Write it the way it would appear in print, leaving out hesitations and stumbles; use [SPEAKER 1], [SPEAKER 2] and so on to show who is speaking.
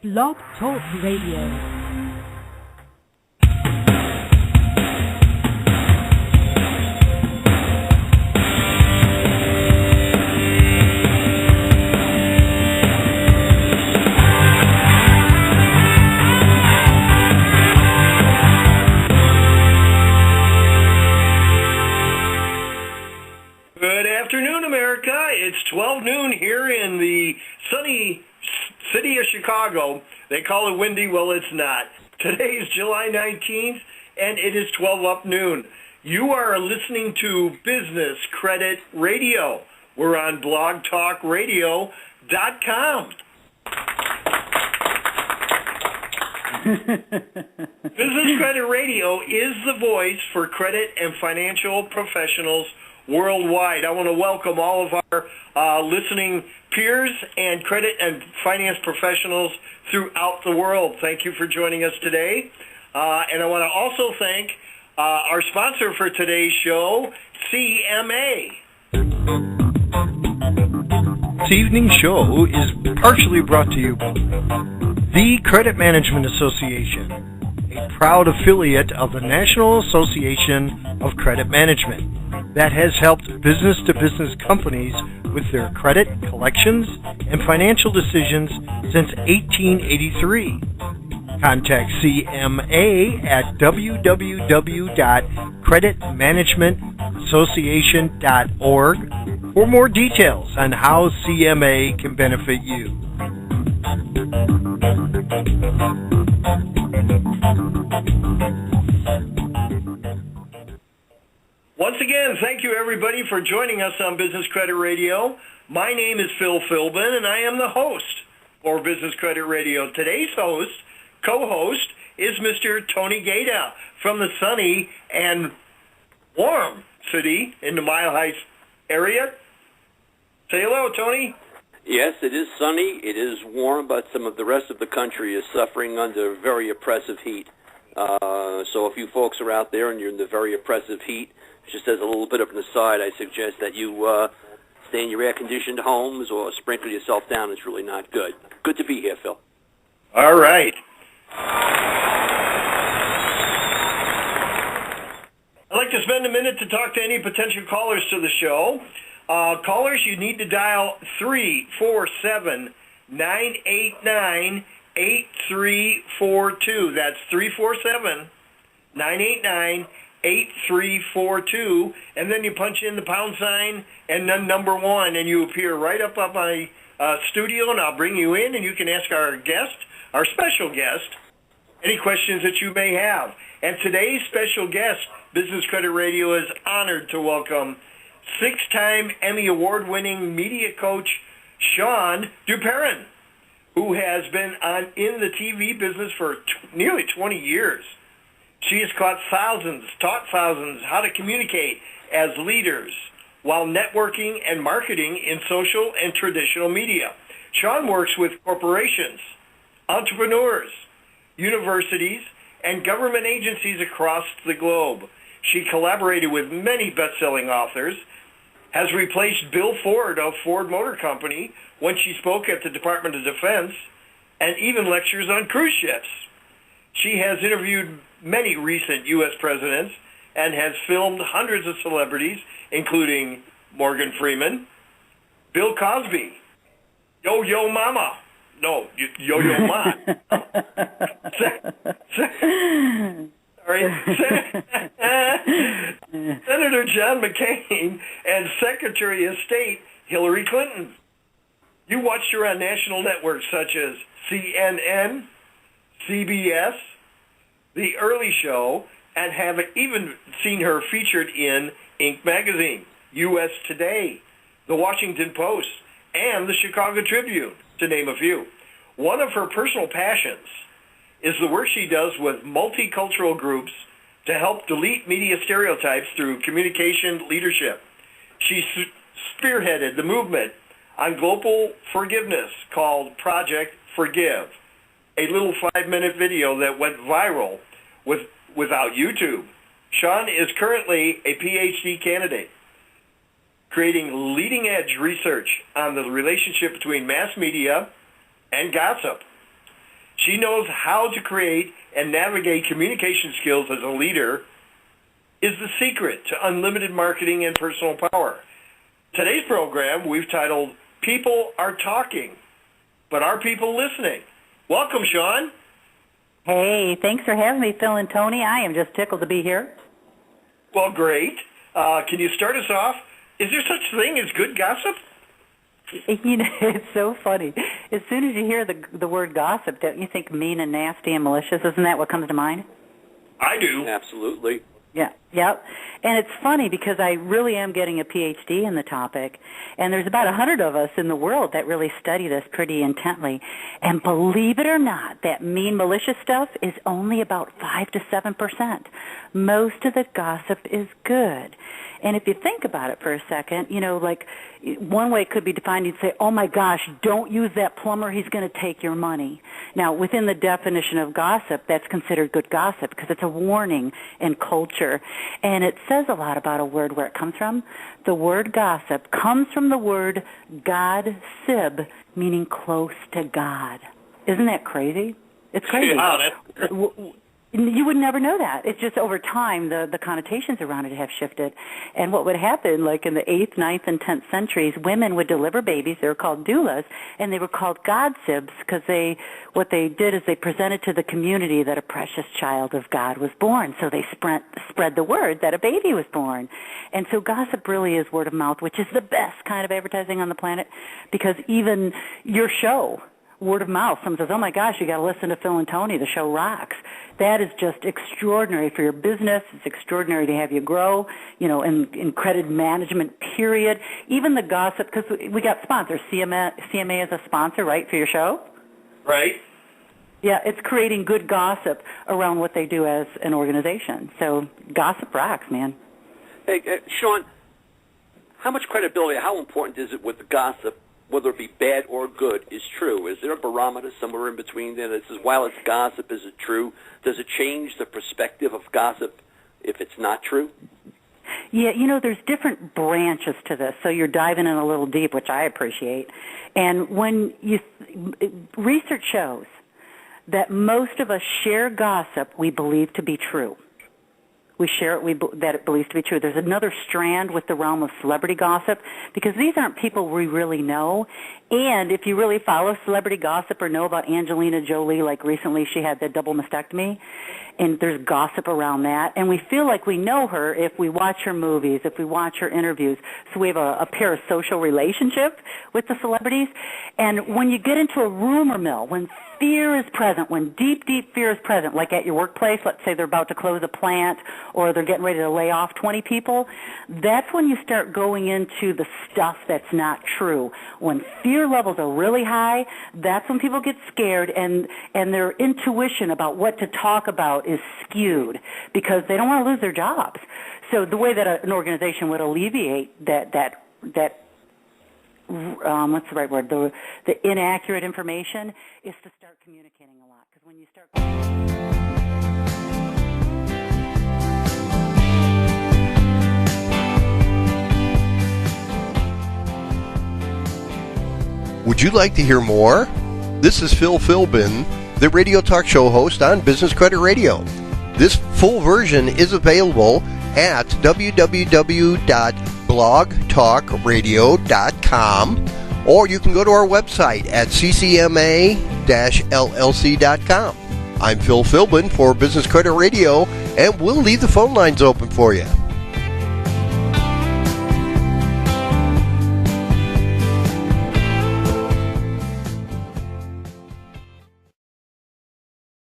[SPEAKER 1] Blog Talk Radio.
[SPEAKER 2] It's 12 noon here in the sunny city of Chicago. They call it windy. Well, it's not. Today is July 19th, and it is 12 up noon. You are listening to Business Credit Radio. We're on blogtalkradio.com. Business Credit Radio is the voice for credit and financial professionals worldwide. I want to welcome all of our listening peers and credit and finance professionals throughout the world. Thank you for joining us today. And I want to also thank our sponsor for today's show, CMA.
[SPEAKER 3] This evening's show is partially brought to you by the Credit Management Association, a proud affiliate of the National Association of Credit Management that has helped business-to-business companies with their credit, collections, and financial decisions since 1883. Contact CMA at www.creditmanagementassociation.org for more details on how CMA can benefit you.
[SPEAKER 2] Once again, thank you everybody for joining us on Business Credit Radio. My name is Phil Philbin, and I am the host for Business Credit Radio. Today's co-host, is Mr. Tony Gaeta from the sunny and warm city in the Mile Heights area. Say hello, Tony.
[SPEAKER 4] Yes, it is sunny, it is warm, but some of the rest of the country is suffering under very oppressive heat. So if you folks are out there and you're in the very oppressive heat, just as a little bit of an aside, I suggest that you stay in your air-conditioned homes or sprinkle yourself down. It's really not good. Good to be here, Phil.
[SPEAKER 2] All right. I'd like to spend a minute to talk to any potential callers to the show. Callers, you need to dial 347-989-8342. That's 347-989-8342. And then you punch in the pound sign and then number 1, and you appear right up on my studio, and I'll bring you in, and you can ask our guest, our special guest, any questions that you may have. And today's special guest, Business Credit Radio is honored to welcome 6-time Emmy Award-winning media coach Shawne Duperon, who has been in the TV business for nearly 20 years. She has taught thousands how to communicate as leaders while networking and marketing in social and traditional media. Shawne works with corporations, entrepreneurs, universities, and government agencies across the globe. She collaborated with many best-selling authors, has replaced Bill Ford of Ford Motor Company when she spoke at the Department of Defense, and even lectures on cruise ships. She has interviewed many recent U.S. presidents and has filmed hundreds of celebrities, including Morgan Freeman, Bill Cosby, Yo-Yo Mama. No, Yo-Yo Ma. Sorry. Senator John McCain and Secretary of State Hillary Clinton. You watched her on national networks such as CNN, CBS, The Early Show, and have even seen her featured in Inc. magazine, U.S. Today, The Washington Post, and the Chicago Tribune, to name a few. One of her personal passions is the work she does with multicultural groups to help delete media stereotypes through communication leadership. She spearheaded the movement on global forgiveness called Project Forgive, a little 5-minute video that went viral without YouTube. Shawne is currently a PhD candidate, creating leading-edge research on the relationship between mass media and gossip. She knows how to create and navigate communication skills as a leader is the secret to unlimited marketing and personal power. Today's program we've titled, People Are Talking, but Are People Listening? Welcome, Shawne.
[SPEAKER 5] Hey, thanks for having me, Phil and Tony. I am just tickled to be here.
[SPEAKER 2] Well, great. Can you start us off? Is there such thing as good gossip?
[SPEAKER 5] You know, it's so funny. As soon as you hear the word gossip, don't you think mean and nasty and malicious? Isn't that what comes to mind?
[SPEAKER 2] I do.
[SPEAKER 4] Absolutely.
[SPEAKER 5] Yeah, yep. And it's funny because I really am getting a PhD in the topic, and there's about 100 of us in the world that really study this pretty intently. And believe it or not, that mean, malicious stuff is only about 5 to 7%. Most of the gossip is good. And if you think about it for a second, you know, like one way it could be defined, you'd say, oh my gosh, don't use that plumber, he's going to take your money. Now, within the definition of gossip, that's considered good gossip because it's a warning in culture. And it says a lot about a word where it comes from. The word gossip comes from the word God-sib, meaning close to God. Isn't that crazy? It's crazy.
[SPEAKER 2] Wow,
[SPEAKER 5] You would never know that. It's just over time the connotations around it have shifted. And what would happen, like in the 8th, 9th, and 10th centuries, women would deliver babies. They were called doulas, and they were called God-sibs because what they did is they presented to the community that a precious child of God was born. So they spread the word that a baby was born. And so gossip really is word of mouth, which is the best kind of advertising on the planet because even your show, word of mouth, someone says, oh my gosh, you got to listen to Phil and Tony, the show rocks. That is just extraordinary for your business. It's extraordinary to have you grow, you know, in credit management, period. Even the gossip, because we got sponsors. CMA is a sponsor, right, for your show?
[SPEAKER 2] Right.
[SPEAKER 5] Yeah, it's creating good gossip around what they do as an organization. So gossip rocks, man.
[SPEAKER 4] Hey, Shawne, how much credibility, how important is it with the gossip, whether it be bad or good, is true? Is there a barometer somewhere in between there that says, while it's gossip, is it true? Does it change the perspective of gossip if it's not true?
[SPEAKER 5] Yeah, you know, there's different branches to this, so you're diving in a little deep, which I appreciate. And when research shows that most of us share gossip we believe to be true. We share it that it believes to be true. There's another strand with the realm of celebrity gossip because these aren't people we really know. And if you really follow celebrity gossip or know about Angelina Jolie, like recently she had the double mastectomy, and there's gossip around that. And we feel like we know her if we watch her movies, if we watch her interviews. So we have a parasocial relationship with the celebrities. And when you get into a rumor mill, when fear is present, when deep, deep fear is present, like at your workplace, let's say they're about to close a plant or they're getting ready to lay off 20 people, that's when you start going into the stuff that's not true. When fear levels are really high, that's when people get scared and their intuition about what to talk about is skewed because they don't want to lose their jobs. So the way that an organization would alleviate that what's the right word? The inaccurate information is to start communicating a lot. Because when you start.
[SPEAKER 6] Would you like to hear more? This is Phil Philbin, the radio talk show host on Business Credit Radio. This full version is available at www.blogtalkradio.com, or you can go to our website at ccma-llc.com. I'm Phil Philbin for Business Credit Radio, and we'll leave the phone lines open for you.